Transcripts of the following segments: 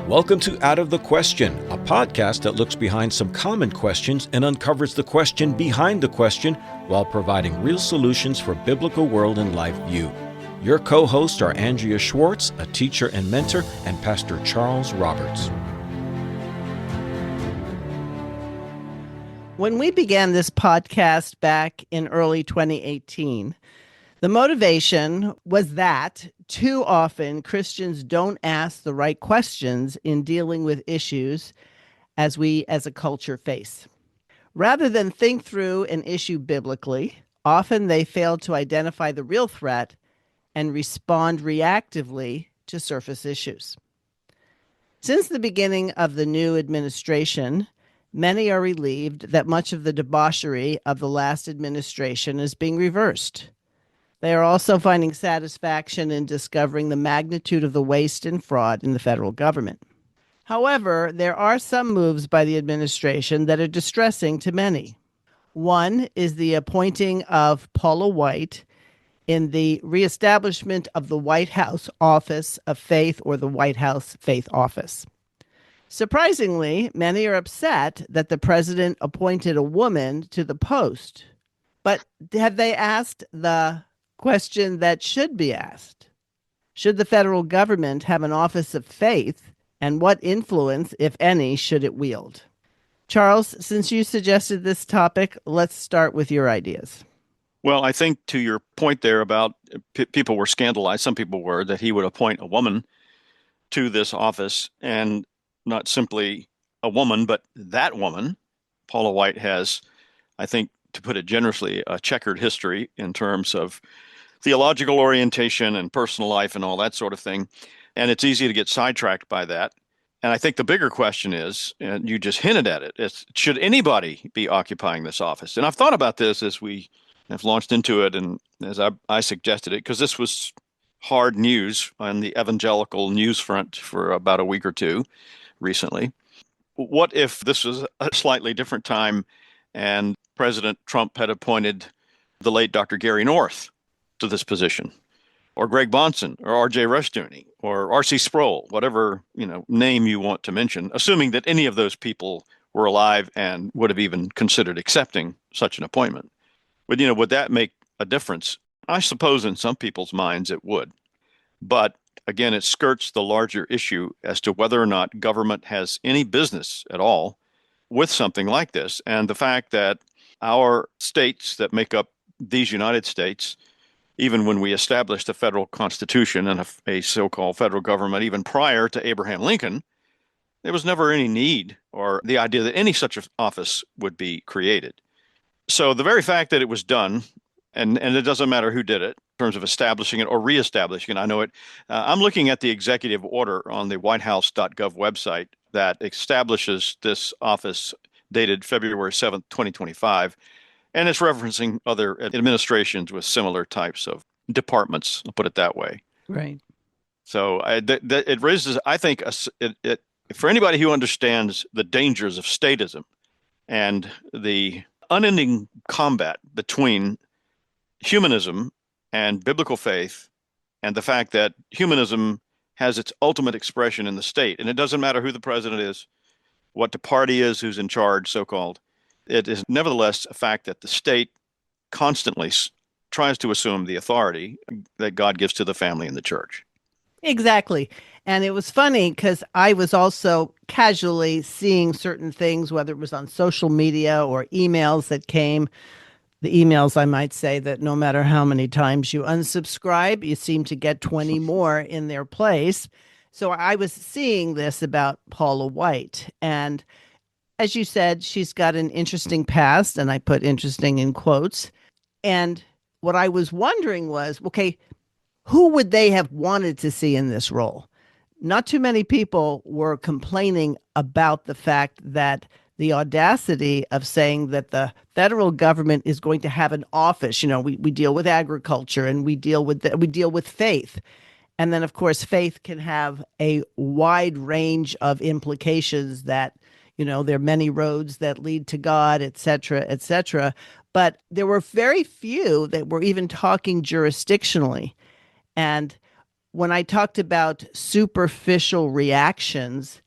Welcome to Out of the Question, a podcast that looks behind some common questions and uncovers the question behind the question while providing real solutions for biblical world and life view. Your co-hosts are Andrea Schwartz, a teacher and mentor, and Pastor Charles Roberts. When we began this podcast back in early 2018, the motivation was that too often Christians don't ask the right questions in dealing with issues as we as a culture face. Rather than think through an issue biblically, often they fail to identify the real threat and respond reactively to surface issues. Since the beginning of the new administration, many are relieved that much of the debauchery of the last administration is being reversed. They are also finding satisfaction in discovering the magnitude of the waste and fraud in the federal government. However, there are some moves by the administration that are distressing to many. One is the appointing of Paula White in the reestablishment of the White House Office of Faith, or the White House Faith Office. Surprisingly, many are upset that the president appointed a woman to the post. But have they asked the question that should be asked? Should the federal government have an office of faith, and what influence, if any, should it wield? Charles, since you suggested this topic, let's start with your ideas. Well, I think to your point there about people were scandalized, some people were, that he would appoint a woman to this office, and not simply a woman, but that woman. Paula White has, I think, to put it generously, a checkered history in terms of theological orientation and personal life and all that sort of thing. And it's easy to get sidetracked by that. And I think the bigger question is, and you just hinted at it, is should anybody be occupying this office? And I've thought about this as we have launched into it and as I suggested it, because this was hard news on the evangelical news front for about a week or two recently. What if this was a slightly different time and President Trump had appointed the late Dr. Gary North to this position, or Greg Bonson, or R.J. Rushdoony, or R.C. Sproul, whatever name you want to mention, assuming that any of those people were alive and would have even considered accepting such an appointment. But would that make a difference? I suppose in some people's minds it would. But again, it skirts the larger issue as to whether or not government has any business at all with something like this. And the fact that our states that make up these United States, even when we established a federal constitution and a so-called federal government, even prior to Abraham Lincoln, there was never any need or the idea that any such office would be created. So the very fact that it was done, and it doesn't matter who did it in terms of establishing it or reestablishing it, I know it. I'm looking at the executive order on the whitehouse.gov website that establishes this office dated February 7th, 2025. And it's referencing other administrations with similar types of departments, I'll put it that way. Right. So it raises, I think, for anybody who understands the dangers of statism and the unending combat between humanism and biblical faith, and the fact that humanism has its ultimate expression in the state. And it doesn't matter who the president is, what the party is, who's in charge, so-called. It is nevertheless a fact that the state constantly tries to assume the authority that God gives to the family and the church. Exactly. And it was funny because I was also casually seeing certain things, whether it was on social media or emails that came. The emails, I might say, that no matter how many times you unsubscribe, you seem to get 20 more in their place. So I was seeing this about Paula White. And as you said, she's got an interesting past, and I put interesting in quotes. And what I was wondering was, okay, who would they have wanted to see in this role? Not too many people were complaining about the fact that the audacity of saying that the federal government is going to have an office. We deal with agriculture, and we deal with faith. And then, of course, faith can have a wide range of implications that, there are many roads that lead to God, et cetera, et cetera. But there were very few that were even talking jurisdictionally. And when I talked about superficial reactions,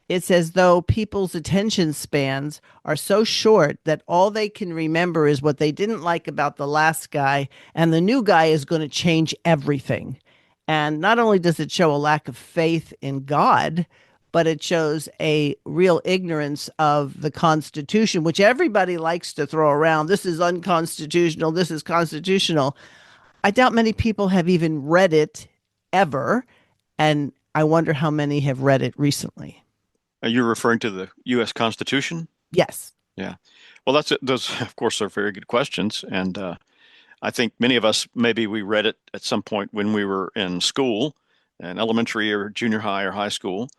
it's as though people's attention spans are so short that all they can remember is what they didn't like about the last guy, and the new guy is going to change everything. And not only does it show a lack of faith in God, but it shows a real ignorance of the Constitution, which everybody likes to throw around. This is unconstitutional. This is constitutional. I doubt many people have even read it ever. And I wonder how many have read it recently. Are you referring to the U.S. Constitution? Yes. Yeah. Well, those, of course, are very good questions. And I think many of us, maybe we read it at some point when we were in school, in elementary or junior high or high school.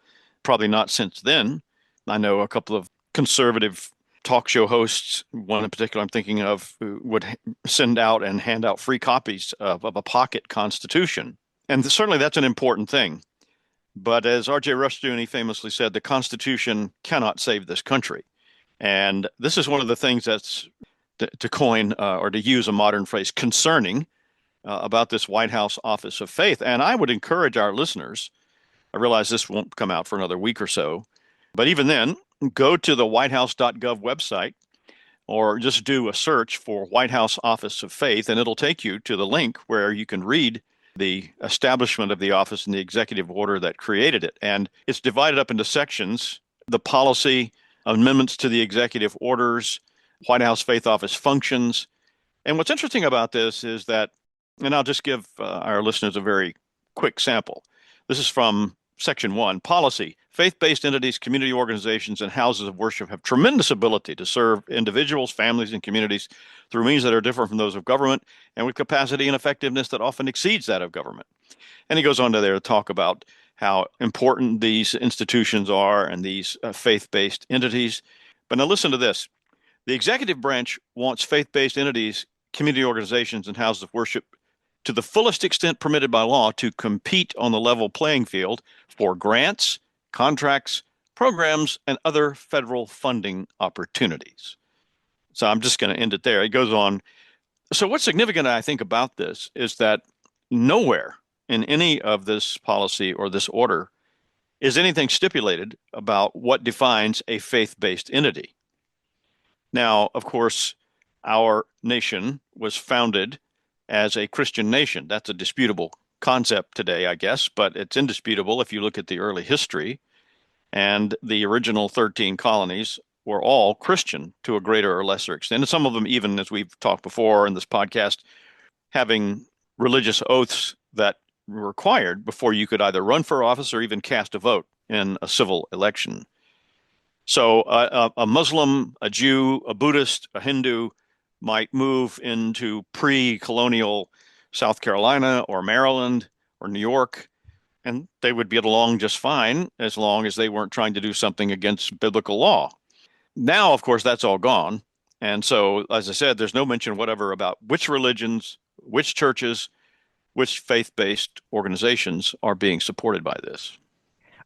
Probably not since then. I know a couple of conservative talk show hosts, one in particular I'm thinking of, who would send out and hand out free copies of a pocket constitution. And certainly that's an important thing. But as R.J. Rushdoony famously said, the Constitution cannot save this country. And this is one of the things that's, to coin or to use a modern phrase, concerning about this White House Office of Faith. And I would encourage our listeners, I realize this won't come out for another week or so, but even then, go to the whitehouse.gov website or just do a search for White House Office of Faith, and it'll take you to the link where you can read the establishment of the office and the executive order that created it. And it's divided up into sections: the policy, amendments to the executive orders, White House Faith Office functions. And what's interesting about this is that, and I'll just give our listeners a very quick sample. This is from Section 1, Policy. Faith-based entities, community organizations, and houses of worship have tremendous ability to serve individuals, families, and communities through means that are different from those of government and with capacity and effectiveness that often exceeds that of government. And he goes on to there to talk about how important these institutions are and these faith-based entities. But now listen to this. The executive branch wants faith-based entities, community organizations, and houses of worship to the fullest extent permitted by law to compete on the level playing field for grants, contracts, programs, and other federal funding opportunities. So I'm just going to end it there. It goes on. So what's significant, I think, about this is that nowhere in any of this policy or this order is anything stipulated about what defines a faith-based entity. Now, of course, our nation was founded as a Christian nation. That's a disputable concept today, I guess, but it's indisputable if you look at the early history. And the original 13 colonies were all Christian to a greater or lesser extent. And some of them, even as we've talked before in this podcast, having religious oaths that were required before you could either run for office or even cast a vote in a civil election. So a Muslim, a Jew, a Buddhist, a Hindu might move into pre-colonial South Carolina or Maryland or New York, and they would get along just fine as long as they weren't trying to do something against biblical law. Now, of course, that's all gone. And so, as I said, there's no mention whatever about which religions, which churches, which faith-based organizations are being supported by this.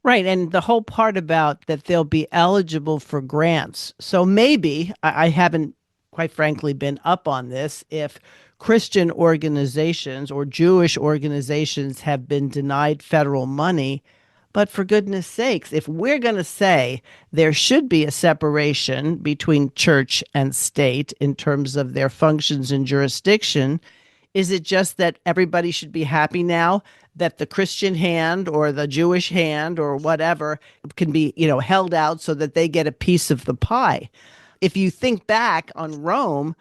Right. And the whole part about that they'll be eligible for grants. So maybe, I haven't, quite frankly, been up on this, if Christian organizations or Jewish organizations have been denied federal money. But for goodness sakes, if we're going to say there should be a separation between church and state in terms of their functions and jurisdiction, is it just that everybody should be happy now that the Christian hand or the Jewish hand or whatever can be, held out so that they get a piece of the pie? If you think back on Rome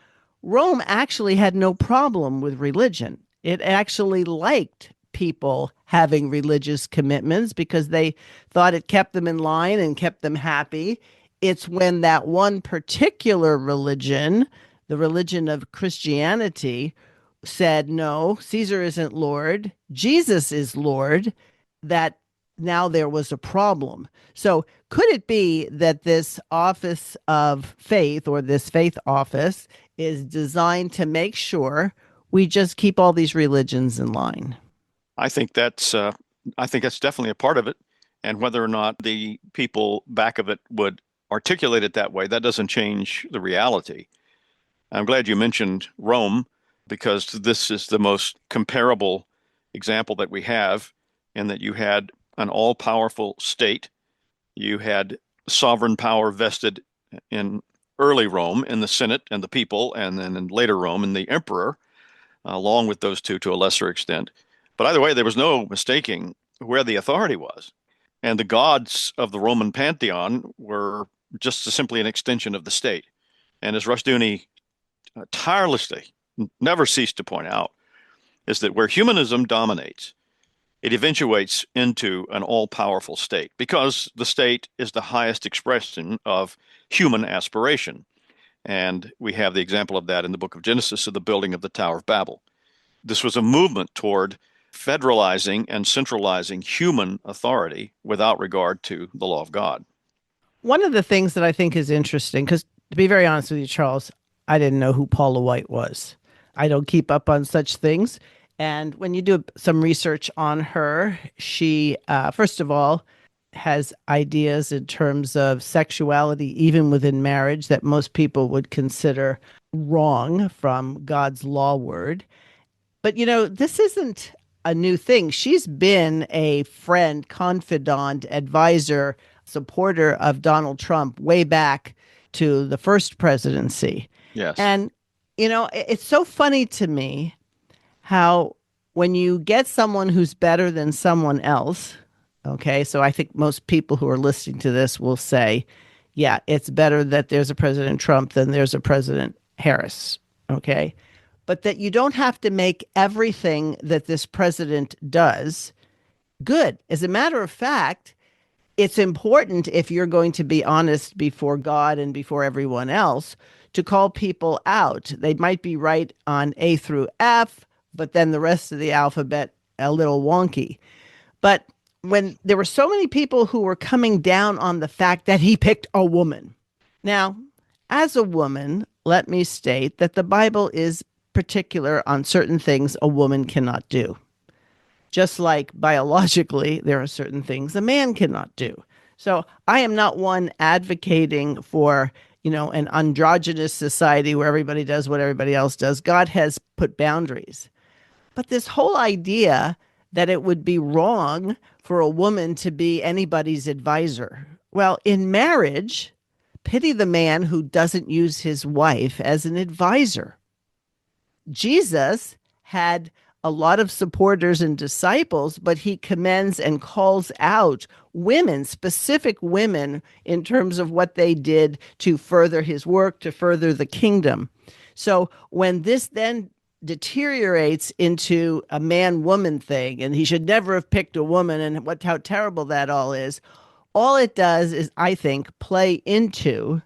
actually had no problem with religion. It actually liked people having religious commitments because they thought it kept them in line and kept them happy. It's when that one particular religion, the religion of Christianity, said, no, Caesar isn't Lord, Jesus is Lord, that now there was a problem. So could it be that this office of faith or this faith office is designed to make sure we just keep all these religions in line? I think that's definitely a part of it. And whether or not the people back of it would articulate it that way, that doesn't change the reality. I'm glad you mentioned Rome, because this is the most comparable example that we have. in that you had an all-powerful state. You had sovereign power vested in early Rome in the Senate and the people, and then in later Rome in the emperor, along with those two to a lesser extent. But either way, there was no mistaking where the authority was. And the gods of the Roman pantheon were just simply an extension of the state. And as Rushdoony tirelessly never ceased to point out, is that where humanism dominates, it eventuates into an all-powerful state because the state is the highest expression of human aspiration. And we have the example of that in the book of Genesis of the building of the Tower of Babel. This was a movement toward federalizing and centralizing human authority without regard to the law of God. One of the things that I think is interesting, because to be very honest with you, Charles, I didn't know who Paula White was. I don't keep up on such things. And when you do some research on her, she, first of all, has ideas in terms of sexuality, even within marriage, that most people would consider wrong from God's law word. But, this isn't a new thing. She's been a friend, confidant, advisor, supporter of Donald Trump way back to the first presidency. Yes. And, it's so funny to me how when you get someone who's better than someone else, okay, so I think most people who are listening to this will say, yeah, it's better that there's a President Trump than there's a President Harris, okay? But that you don't have to make everything that this president does good. As a matter of fact, it's important, if you're going to be honest before God and before everyone else, to call people out. They might be right on A through F, but then the rest of the alphabet a little wonky. But when there were so many people who were coming down on the fact that he picked a woman. Now, as a woman, let me state that the Bible is particular on certain things a woman cannot do. Just like biologically, there are certain things a man cannot do. So I am not one advocating for, an androgynous society where everybody does what everybody else does. God has put boundaries. But this whole idea that it would be wrong for a woman to be anybody's advisor. Well, in marriage, pity the man who doesn't use his wife as an advisor. Jesus had a lot of supporters and disciples, but he commends and calls out women, specific women, in terms of what they did to further his work, to further the kingdom. So when this then deteriorates into a man-woman thing, and he should never have picked a woman, and how terrible that all it does is, I think, play into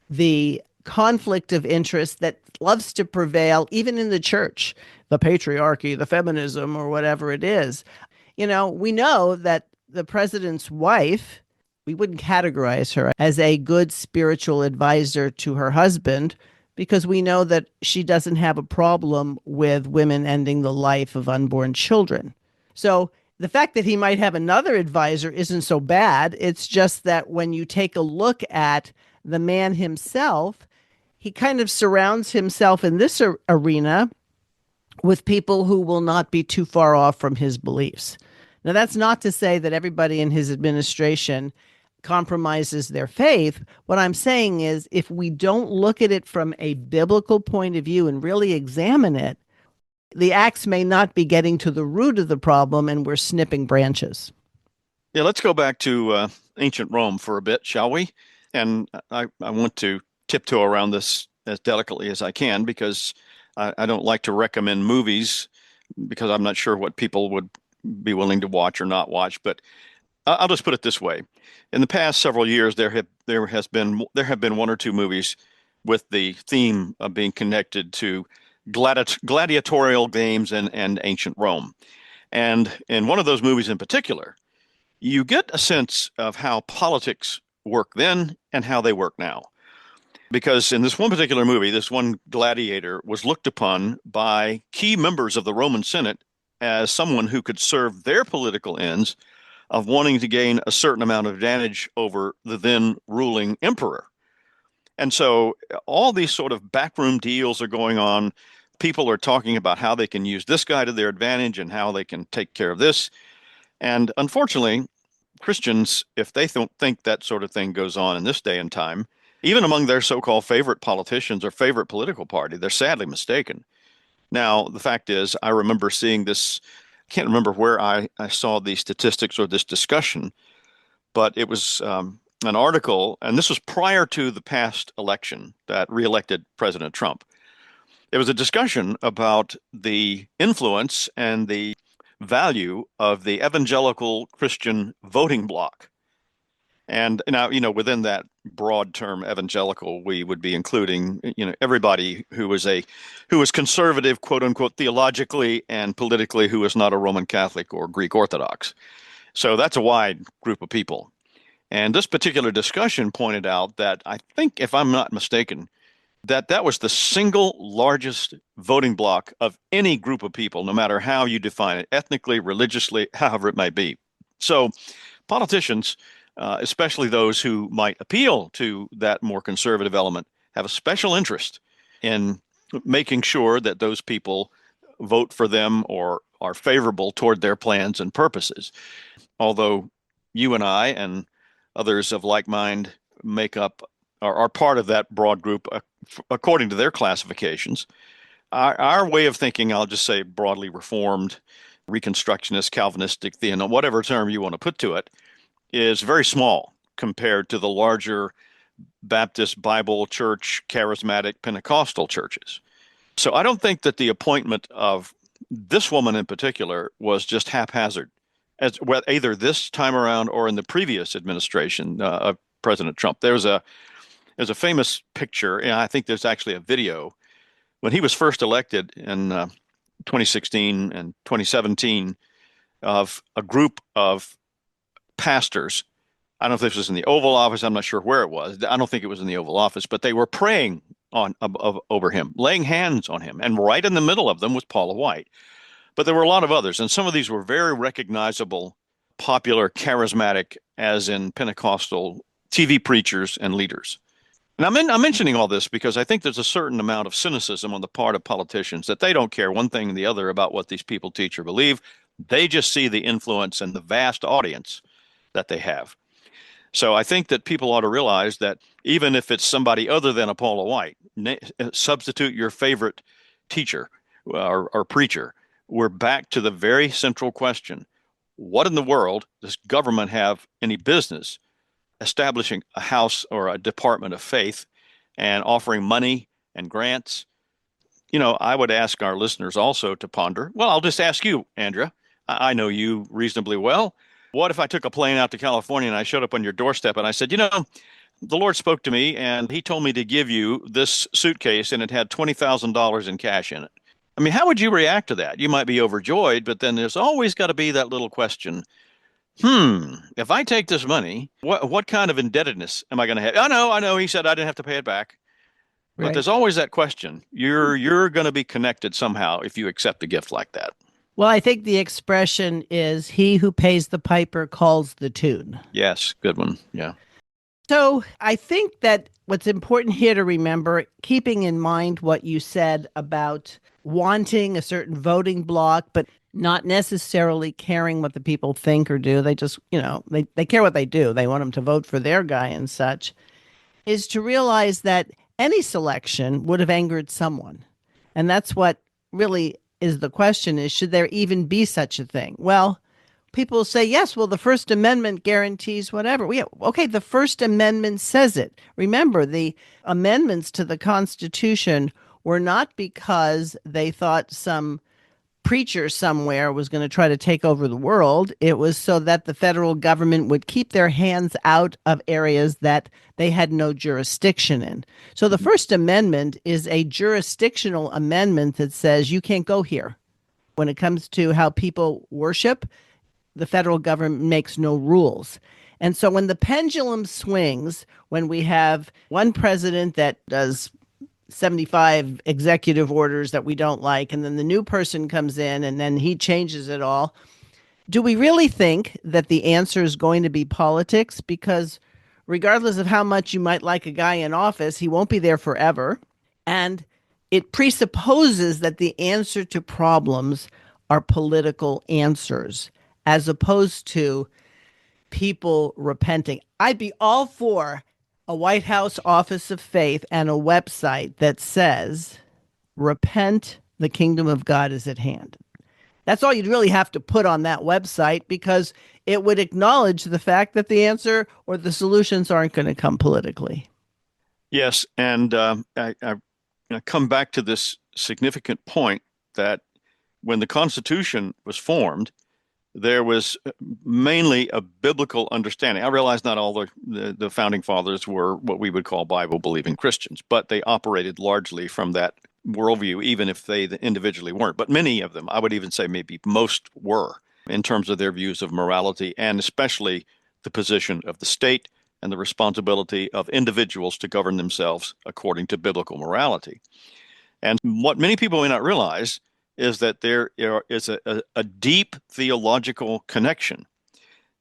the conflict of interest that loves to prevail even in the church, the patriarchy, the feminism, or whatever it is. We know that the president's wife, we wouldn't categorize her as a good spiritual advisor to her husband, because we know that she doesn't have a problem with women ending the life of unborn children. So the fact that he might have another advisor isn't so bad. It's just that when you take a look at the man himself, he kind of surrounds himself in this arena with people who will not be too far off from his beliefs. Now, that's not to say that everybody in his administration compromises their faith. What I'm saying is, if we don't look at it from a biblical point of view and really examine it, the axe may not be getting to the root of the problem, and we're snipping branches. Yeah, let's go back to ancient Rome for a bit, shall we? And I want to tiptoe around this as delicately as I can, because I don't like to recommend movies because I'm not sure what people would be willing to watch or not watch. But I'll just put it this way: in the past several years, there have been one or two movies with the theme of being connected to gladiatorial games and ancient Rome. And in one of those movies in particular, you get a sense of how politics work then and how they work now. Because in this one particular movie, this one gladiator was looked upon by key members of the Roman Senate as someone who could serve their political ends of wanting to gain a certain amount of advantage over the then ruling emperor. And so all these sort of backroom deals are going on. People are talking about how they can use this guy to their advantage and how they can take care of this. And unfortunately, Christians, if they don't think that sort of thing goes on in this day and time, even among their so-called favorite politicians or favorite political party, they're sadly mistaken. Now, the fact is, I remember seeing this, I can't remember where I saw these statistics or this discussion, but it was an article, and this was prior to the past election that reelected President Trump. It was a discussion about the influence and the value of the evangelical Christian voting bloc. And now, within that broad term evangelical, we would be including, everybody who was conservative, quote unquote, theologically and politically, who is not a Roman Catholic or Greek Orthodox. So that's a wide group of people. And this particular discussion pointed out that I think, if I'm not mistaken, that was the single largest voting bloc of any group of people, no matter how you define it, ethnically, religiously, however it may be. So politicians, especially those who might appeal to that more conservative element, have a special interest in making sure that those people vote for them or are favorable toward their plans and purposes. Although you and I and others of like mind make up are part of that broad group according to their classifications. Our way of thinking, I'll just say broadly reformed, reconstructionist, Calvinistic, whatever term you want to put to it, is very small compared to the larger Baptist, Bible church, charismatic, Pentecostal churches. So I don't think that the appointment of this woman in particular was just haphazard, as well, either this time around or in the previous administration of President Trump. There's a famous picture, and I think there's actually a video, when he was first elected in 2016 and 2017, of a group of pastors. I don't know if this was in the Oval Office. I'm not sure where it was. I don't think it was in the Oval Office, but they were praying over him, laying hands on him. And right in the middle of them was Paula White. But there were a lot of others, and some of these were very recognizable, popular, charismatic, as in Pentecostal TV preachers and leaders. And I'm mentioning all this because I think there's a certain amount of cynicism on the part of politicians that they don't care one thing or the other about what these people teach or believe. They just see the influence and the vast audience that they have. So I think that people ought to realize that even if it's somebody other than a Paula White, substitute your favorite teacher or preacher, we're back to the very central question. What in the world does government have any business establishing a house or a department of faith and offering money and grants? I would ask our listeners also to ponder. Well, I'll just ask you, Andrea. I know you reasonably well. What if I took a plane out to California and I showed up on your doorstep and I said, the Lord spoke to me and he told me to give you this suitcase and it had $20,000 in cash in it. I mean, how would you react to that? You might be overjoyed, but then there's always got to be that little question. If I take this money, what kind of indebtedness am I going to have? I know. He said I didn't have to pay it back. Right. But there's always that question. You're going to be connected somehow if you accept a gift like that. Well, I think the expression is he who pays the piper calls the tune. Yes, good one. Yeah. So I think that what's important here to remember, keeping in mind what you said about wanting a certain voting bloc, but not necessarily caring what the people think or do. They just, they care what they do. They want them to vote for their guy and such, is to realize that any selection would have angered someone. And that's what really is the question, is should there even be such a thing? Well, people say, yes, well, the First Amendment guarantees whatever. Okay, the First Amendment says it. Remember, the amendments to the Constitution were not because they thought some preacher somewhere was going to try to take over the world. It was so that the federal government would keep their hands out of areas that they had no jurisdiction in. So the First Amendment is a jurisdictional amendment that says you can't go here. When it comes to how people worship, the federal government makes no rules. And so when the pendulum swings, when we have one president that does 75 executive orders that we don't like, and then the new person comes in and then he changes it all, do we really think that the answer is going to be politics? Because regardless of how much you might like a guy in office, he won't be there forever. And it presupposes that the answer to problems are political answers. as opposed to people repenting. I'd be all for a White House Office of Faith and a website that says, repent, the kingdom of God is at hand. That's all you'd really have to put on that website, because it would acknowledge the fact that the answer or the solutions aren't going to come politically. Yes, and I come back to this significant point that when the Constitution was formed, there was mainly a biblical understanding. I realize not all the founding fathers were what we would call Bible-believing Christians, but they operated largely from that worldview, even if they individually weren't. But many of them, I would even say maybe most were, in terms of their views of morality, and especially the position of the state and the responsibility of individuals to govern themselves according to biblical morality. And what many people may not realize is that there is a deep theological connection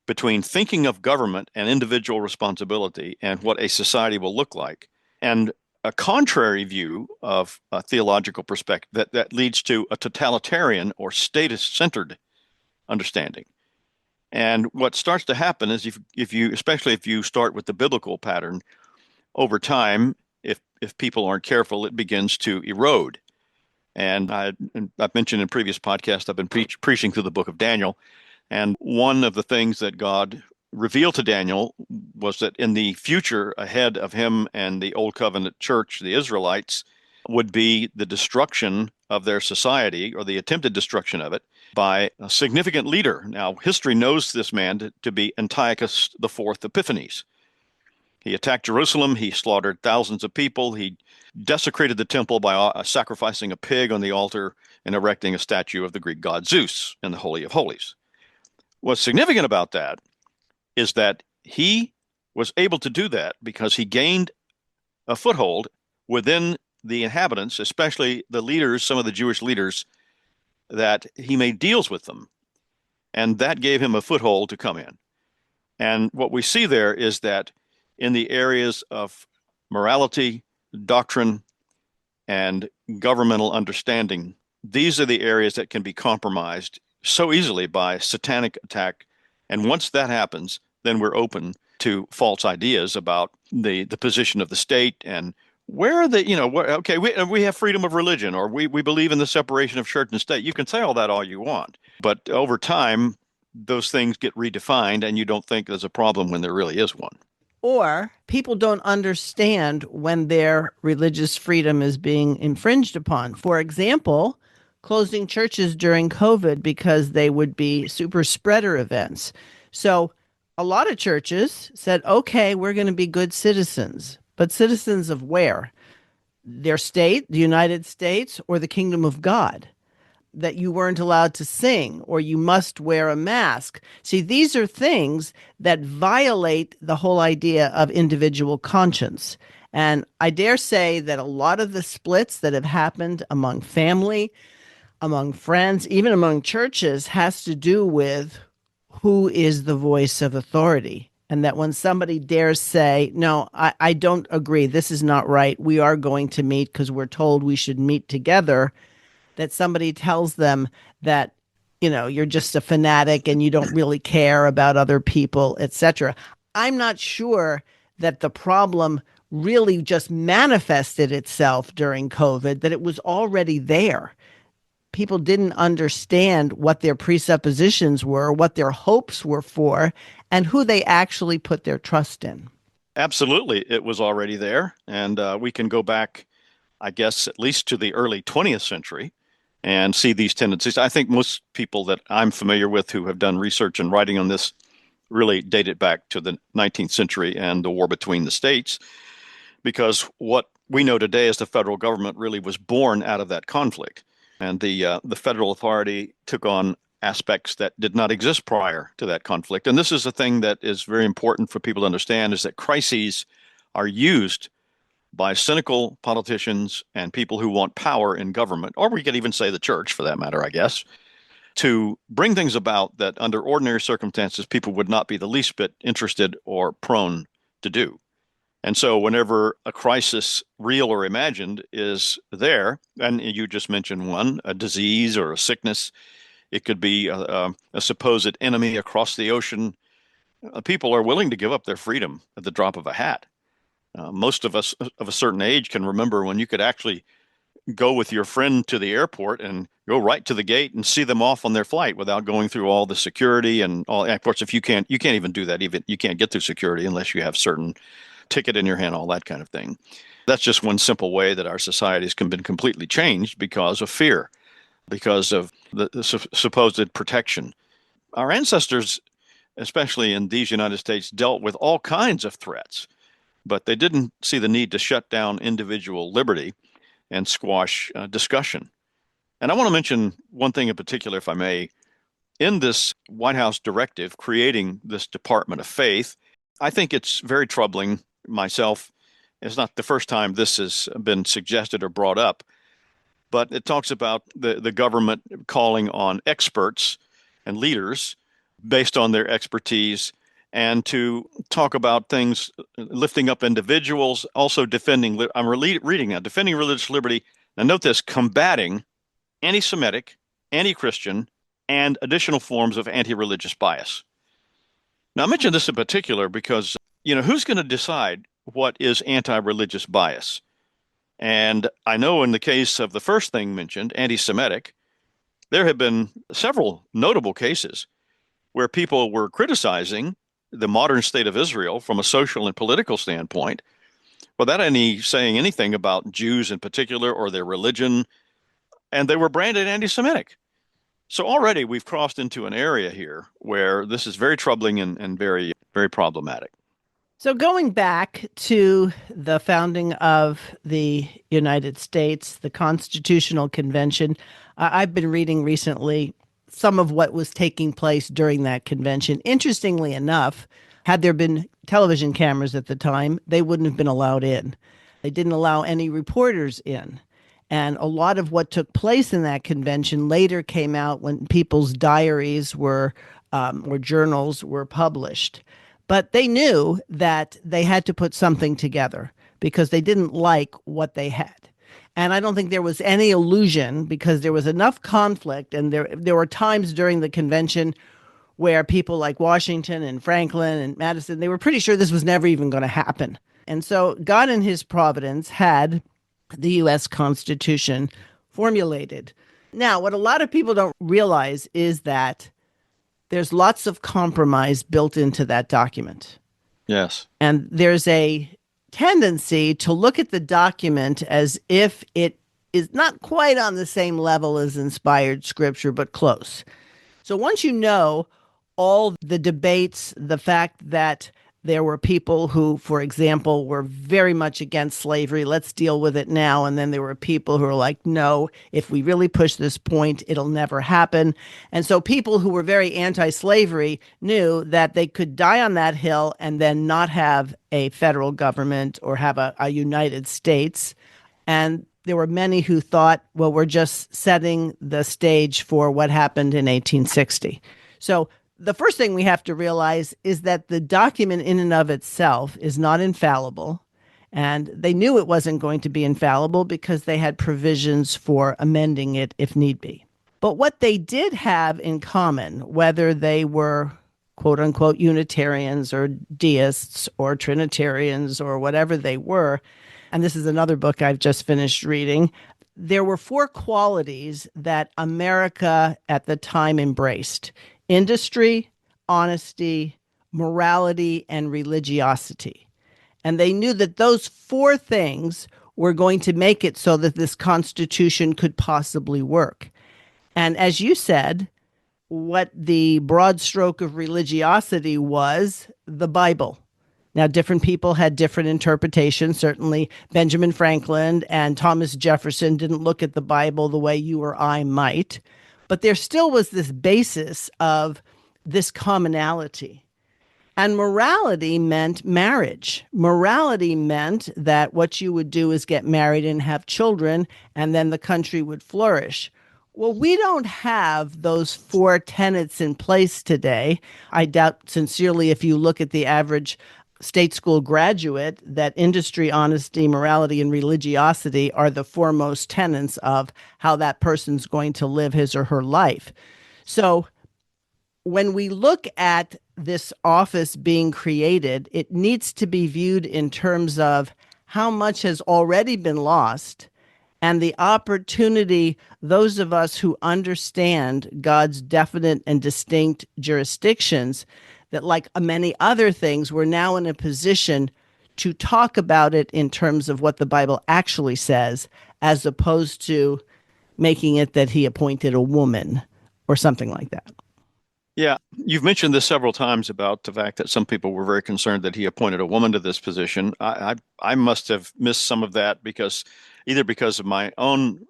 between thinking of government and individual responsibility and what a society will look like, and a contrary view of a theological perspective that leads to a totalitarian or status-centered understanding. And what starts to happen is especially if you start with the biblical pattern, over time, if people aren't careful, it begins to erode. And I've mentioned in previous podcasts, I've been preaching through the book of Daniel. And one of the things that God revealed to Daniel was that in the future ahead of him and the Old Covenant church, the Israelites, would be the destruction of their society, or the attempted destruction of it, by a significant leader. Now, history knows this man to be Antiochus IV Epiphanes. He attacked Jerusalem. He slaughtered thousands of people. He desecrated the temple by sacrificing a pig on the altar and erecting a statue of the Greek god Zeus in the Holy of Holies. What's significant about that is that he was able to do that because he gained a foothold within the inhabitants, especially the leaders, some of the Jewish leaders, that he made deals with them. And that gave him a foothold to come in. And what we see there is that in the areas of morality, doctrine, and governmental understanding, these are the areas that can be compromised so easily by satanic attack. And once that happens, then we're open to false ideas about the position of the state and where are the, okay, we have freedom of religion, or we believe in the separation of church and state. You can say all that all you want, but over time, those things get redefined and you don't think there's a problem when there really is one. Or people don't understand when their religious freedom is being infringed upon. For example, closing churches during COVID because they would be super spreader events. So a lot of churches said, okay, we're going to be good citizens. But citizens of where? Their state, the United States, or the kingdom of God? That you weren't allowed to sing, or you must wear a mask. See, these are things that violate the whole idea of individual conscience. And I dare say that a lot of the splits that have happened among family, among friends, even among churches, has to do with who is the voice of authority. And that when somebody dares say, no, I don't agree, this is not right, we are going to meet because we're told we should meet together, that somebody tells them that, you're just a fanatic and you don't really care about other people, etc. I'm not sure that the problem really just manifested itself during COVID, that it was already there. People didn't understand what their presuppositions were, what their hopes were for, and who they actually put their trust in. Absolutely. It was already there. And we can go back, I guess, at least to the early 20th century and see these tendencies. I think most people that I'm familiar with who have done research and writing on this really date it back to the 19th century and the war between the states, because what we know today as the federal government really was born out of that conflict. And the federal authority took on aspects that did not exist prior to that conflict. And this is a thing that is very important for people to understand, is that crises are used by cynical politicians and people who want power in government, or we could even say the church for that matter, I guess, to bring things about that under ordinary circumstances people would not be the least bit interested or prone to do. And so whenever a crisis, real or imagined, is there, and you just mentioned one, a disease or a sickness, It could be a supposed enemy across the ocean. People are willing to give up their freedom at the drop of a hat. Most of us of a certain age can remember when you could actually go with your friend to the airport and go right to the gate and see them off on their flight without going through all the security and all. And of course, if you can't even do that. Even you can't get through security unless you have certain ticket in your hand, all that kind of thing. That's just one simple way that our societies can been completely changed because of fear, because of the supposed protection. Our ancestors, especially in these United States, dealt with all kinds of threats, but they didn't see the need to shut down individual liberty and squash discussion. And I want to mention one thing in particular, if I may. In this White House directive creating this Department of Faith, I think it's very troubling. Myself, it's not the first time this has been suggested or brought up, but it talks about the government calling on experts and leaders based on their expertise and to talk about things, lifting up individuals, also defending, I'm reading now, defending religious liberty. Now note this, combating anti-Semitic, anti-Christian, and additional forms of anti-religious bias. Now I mention this in particular because, who's going to decide what is anti-religious bias? And I know in the case of the first thing mentioned, anti-Semitic, there have been several notable cases where people were criticizing the modern state of Israel from a social and political standpoint without saying anything about Jews in particular or their religion, and they were branded anti-Semitic. So already we've crossed into an area here where this is very troubling and very, very problematic. So going back to the founding of the United States, the Constitutional Convention, I've been reading recently some of what was taking place during that convention. Interestingly enough, had there been television cameras at the time, they wouldn't have been allowed in. They didn't allow any reporters in. And a lot of what took place in that convention later came out when people's diaries or journals were published. But they knew that they had to put something together because they didn't like what they had. And I don't think there was any illusion because there was enough conflict. And there were times during the convention where people like Washington and Franklin and Madison, they were pretty sure this was never even going to happen. And so God in his providence had the U.S. Constitution formulated. Now, what a lot of people don't realize is that there's lots of compromise built into that document. Yes. And there's a tendency to look at the document as if it is not quite on the same level as inspired scripture, but close. So once you know all the debates, the fact that there were people who, for example, were very much against slavery. Let's deal with it now. And then there were people who were like, no, if we really push this point, it'll never happen. And so people who were very anti-slavery knew that they could die on that hill and then not have a federal government or have a United States. And there were many who thought, well, we're just setting the stage for what happened in 1860. So the first thing we have to realize is that the document in and of itself is not infallible. And they knew it wasn't going to be infallible because they had provisions for amending it if need be. But what they did have in common, whether they were quote unquote Unitarians or deists or Trinitarians or whatever they were, and this is another book I've just finished reading, there were 4 qualities that America at the time embraced: industry, honesty, morality, and religiosity. And they knew that those 4 things were going to make it so that this Constitution could possibly work. And as you said, what the broad stroke of religiosity was the Bible. Now, different people had different interpretations. Certainly, Benjamin Franklin and Thomas Jefferson didn't look at the Bible the way you or I might. But there still was this basis of this commonality. And morality meant marriage. Morality meant that what you would do is get married and have children, and then the country would flourish. Well, we don't have those 4 tenets in place today. I doubt sincerely if you look at the average state school graduate that industry, honesty, morality, and religiosity are the foremost tenets of how that person's going to live his or her life. So when we look at this office being created, it needs to be viewed in terms of how much has already been lost and the opportunity those of us who understand God's definite and distinct jurisdictions, that like many other things, we're now in a position to talk about it in terms of what the Bible actually says, as opposed to making it that he appointed a woman or something like that. Yeah, you've mentioned this several times about the fact that some people were very concerned that he appointed a woman to this position. I must have missed some of that because either because of my own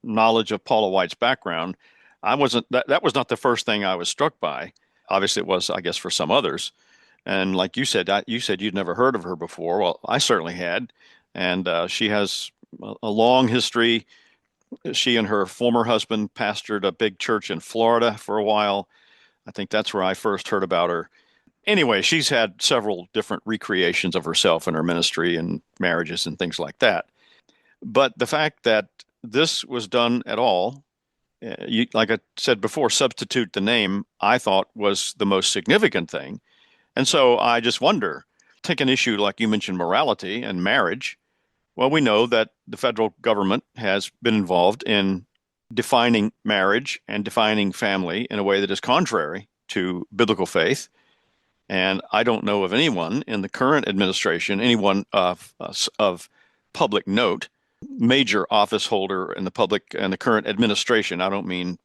knowledge of Paula White's background, I wasn't that was not the first thing I was struck by. Obviously, it was, I guess, for some others. And like you said you'd never heard of her before. Well, I certainly had, and she has a long history. She and her former husband pastored a big church in Florida for a while. I think that's where I first heard about her. Anyway, she's had several different recreations of herself in her ministry and marriages and things like that. But the fact that this was done at all, like I said before, substitute the name, I thought was the most significant thing. And so I just wonder, take an issue like you mentioned, morality and marriage. Well, we know that the federal government has been involved in defining marriage and defining family in a way that is contrary to biblical faith. And I don't know of anyone in the current administration, anyone of public note, major office holder in the public and the current administration. I don't mean,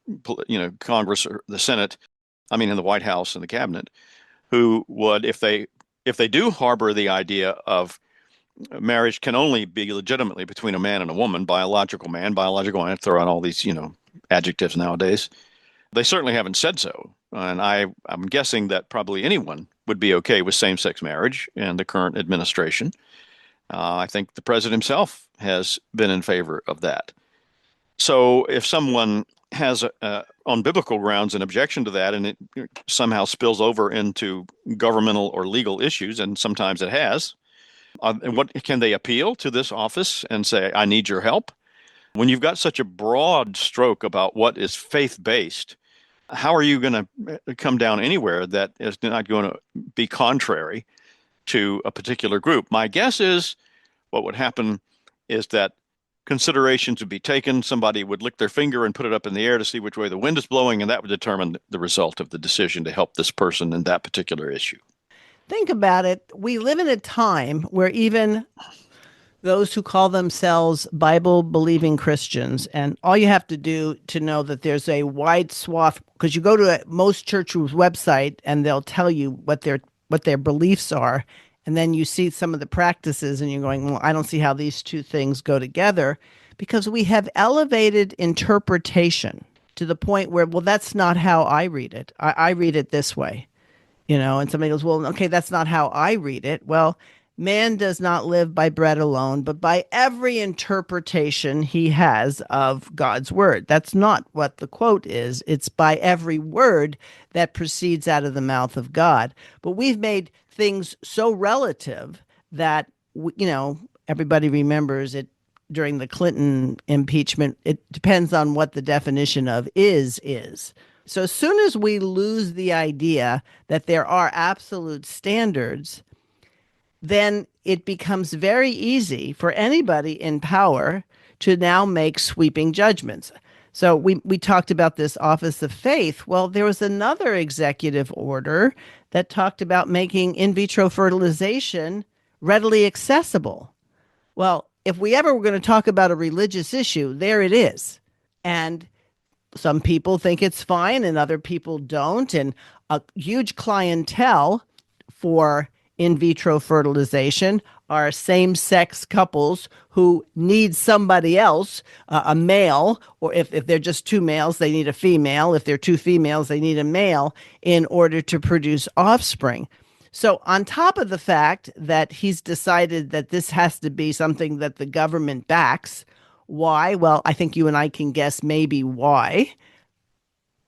Congress or the Senate. I mean in the White House and the cabinet, who would, if they do harbor the idea of marriage can only be legitimately between a man and a woman, biological man, biological man, throw out all these, adjectives nowadays. They certainly haven't said so. And I'm guessing that probably anyone would be okay with same-sex marriage in the current administration. I think the president himself has been in favor of that. So if someone has, on biblical grounds, an objection to that, and it somehow spills over into governmental or legal issues, and sometimes it has, and what can they appeal to this office and say, I need your help? When you've got such a broad stroke about what is faith-based, how are you going to come down anywhere that is not going to be contrary to a particular group? My guess is what would happen is that considerations would be taken. Somebody would lick their finger and put it up in the air to see which way the wind is blowing, and that would determine the result of the decision to help this person in that particular issue. Think about it. We live in a time where even those who call themselves Bible-believing Christians, and all you have to do to know that there's a wide swath, because you go to most churches' website and they'll tell you what their beliefs are, and then you see some of the practices and you're going, well, I don't see how these two things go together, because we have elevated interpretation to the point where, well, that's not how I read it. I read it this way. And somebody goes, well, okay, that's not how I read it. Well, man does not live by bread alone, but by every interpretation he has of God's word. That's not what the quote is. It's by every word that proceeds out of the mouth of God. But we've made things so relative that, everybody remembers it during the Clinton impeachment. It depends on what the definition of is. So as soon as we lose the idea that there are absolute standards, then it becomes very easy for anybody in power to now make sweeping judgments. So we talked about this Office of Faith. Well, there was another executive order that talked about making in vitro fertilization readily accessible. Well, if we ever were going to talk about a religious issue, there it is. And some people think it's fine and other people don't. And a huge clientele for in vitro fertilization are same-sex couples who need somebody else, a male, or if they're just two males, they need a female. If they're two females, they need a male in order to produce offspring. So on top of the fact that he's decided that this has to be something that the government backs, why? Well, I think you and I can guess maybe why.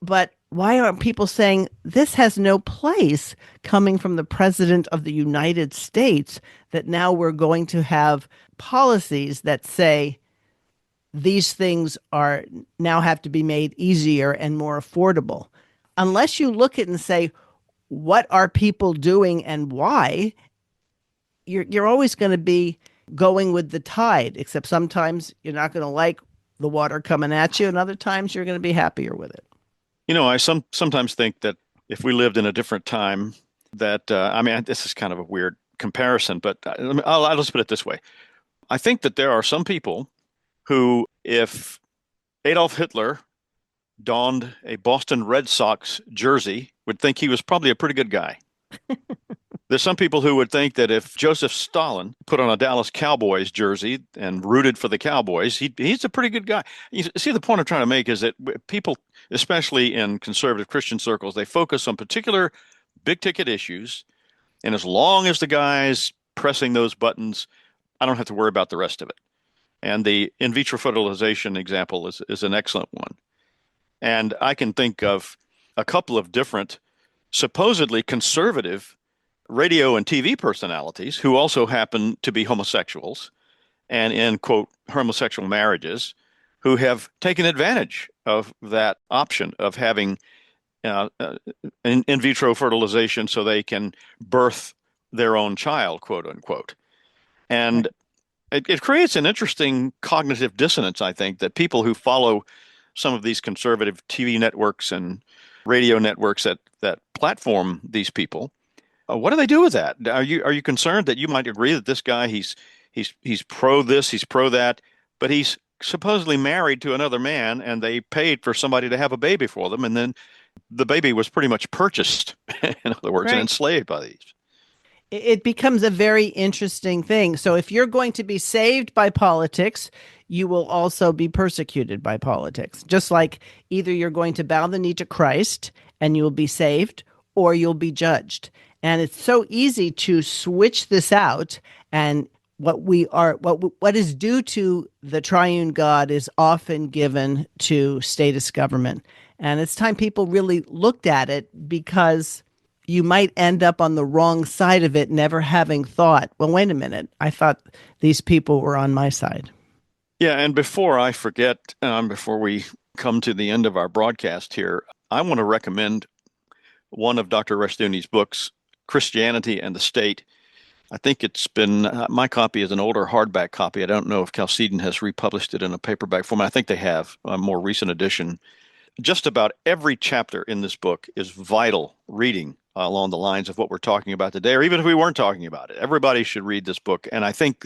But why aren't people saying this has no place coming from the president of the United States, that now we're going to have policies that say these things are now have to be made easier and more affordable? unless you look at it and say, what are people doing and why, you're always going to be going with the tide, except sometimes you're not going to like the water coming at you, and other times you're going to be happier with it. I sometimes think that if we lived in a different time, that I mean, this is kind of a weird comparison, but I'll just put it this way. I think that there are some people who, if Adolf Hitler donned a Boston Red Sox jersey, would think he was probably a pretty good guy. There's some people who would think that if Joseph Stalin put on a Dallas Cowboys jersey and rooted for the Cowboys, he's a pretty good guy. You see, the point I'm trying to make is that people, especially in conservative Christian circles, they focus on particular big ticket issues. And as long as the guy's pressing those buttons, I don't have to worry about the rest of it. And the in vitro fertilization example is an excellent one. And I can think of a couple of different supposedly conservative radio and TV personalities who also happen to be homosexuals and in, quote, homosexual marriages, who have taken advantage of that option of having in vitro fertilization so they can birth their own child, quote unquote. And it creates an interesting cognitive dissonance, I think, that people who follow some of these conservative TV networks and radio networks that platform these people, what do they do with that? Are you concerned that you might agree that this guy he's pro this, he's pro that, but he's supposedly married to another man and they paid for somebody to have a baby for them, and then the baby was pretty much purchased, in other words, and enslaved by these. It becomes a very interesting thing. So if you're going to be saved by politics, you will also be persecuted by politics. Just like either you're going to bow the knee to Christ and you will be saved, or you'll be judged. And it's so easy to switch this out, and what is due to the triune God is often given to statist government. And it's time people really looked at it, because you might end up on the wrong side of it, never having thought, well, wait a minute, I thought these people were on my side. Yeah, and before I forget, before we come to the end of our broadcast here, I want to recommend one of Dr. Rushdoony's books, Christianity and the State. I think it's been, my copy is an older hardback copy. I don't know if Chalcedon has republished it in a paperback form. I think they have a more recent edition. Just about every chapter in this book is vital reading along the lines of what we're talking about today, or even if we weren't talking about it. Everybody should read this book. And I think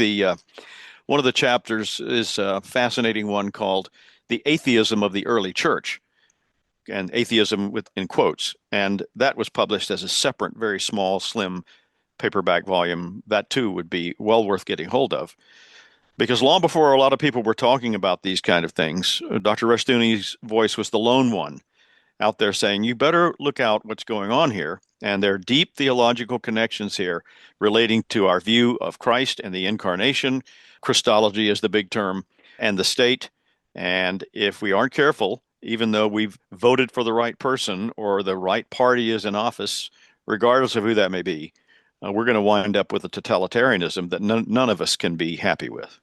one of the chapters is a fascinating one called The Atheism of the Early Church, and atheism in quotes. And that was published as a separate, very small, slim paperback volume. That too would be well worth getting hold of. Because long before a lot of people were talking about these kind of things, Dr. Rushdoony's voice was the lone one out there saying, you better look out what's going on here. And there are deep theological connections here relating to our view of Christ and the incarnation. Christology is the big term, and the state. And if we aren't careful, even though we've voted for the right person or the right party is in office, regardless of who that may be, we're going to wind up with a totalitarianism that none of us can be happy with.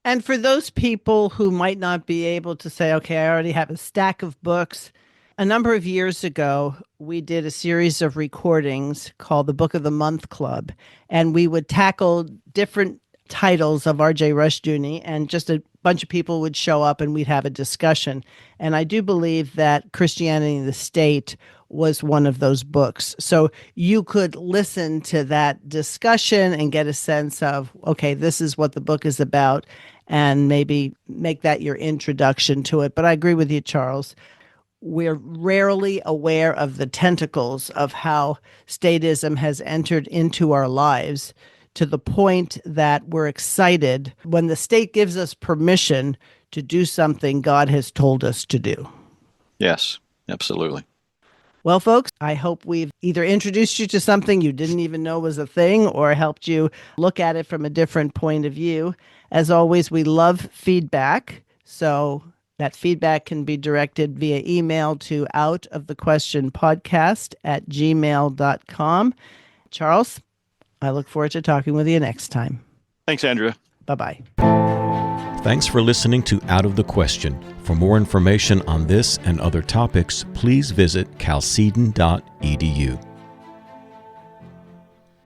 And for those people who might not be able to say, okay, I already have a stack of books, a number of years ago, we did a series of recordings called the Book of the Month Club, and we would tackle different titles of R.J. Rushdoony, and just a bunch of people would show up and we'd have a discussion. And I do believe that Christianity and the State was one of those books. So you could listen to that discussion and get a sense of, okay, this is what the book is about, and maybe make that your introduction to it. But I agree with you, Charles. We're rarely aware of the tentacles of how statism has entered into our lives, to the point that we're excited when the state gives us permission to do something God has told us to do. Yes, absolutely. Well, folks, I hope we've either introduced you to something you didn't even know was a thing, or helped you look at it from a different point of view. As always, we love feedback. So that feedback can be directed via email to outofthequestionpodcast@gmail.com. Charles, I look forward to talking with you next time. Thanks, Andrea. Bye-bye. Thanks for listening to Out of the Question. For more information on this and other topics, please visit chalcedon.edu.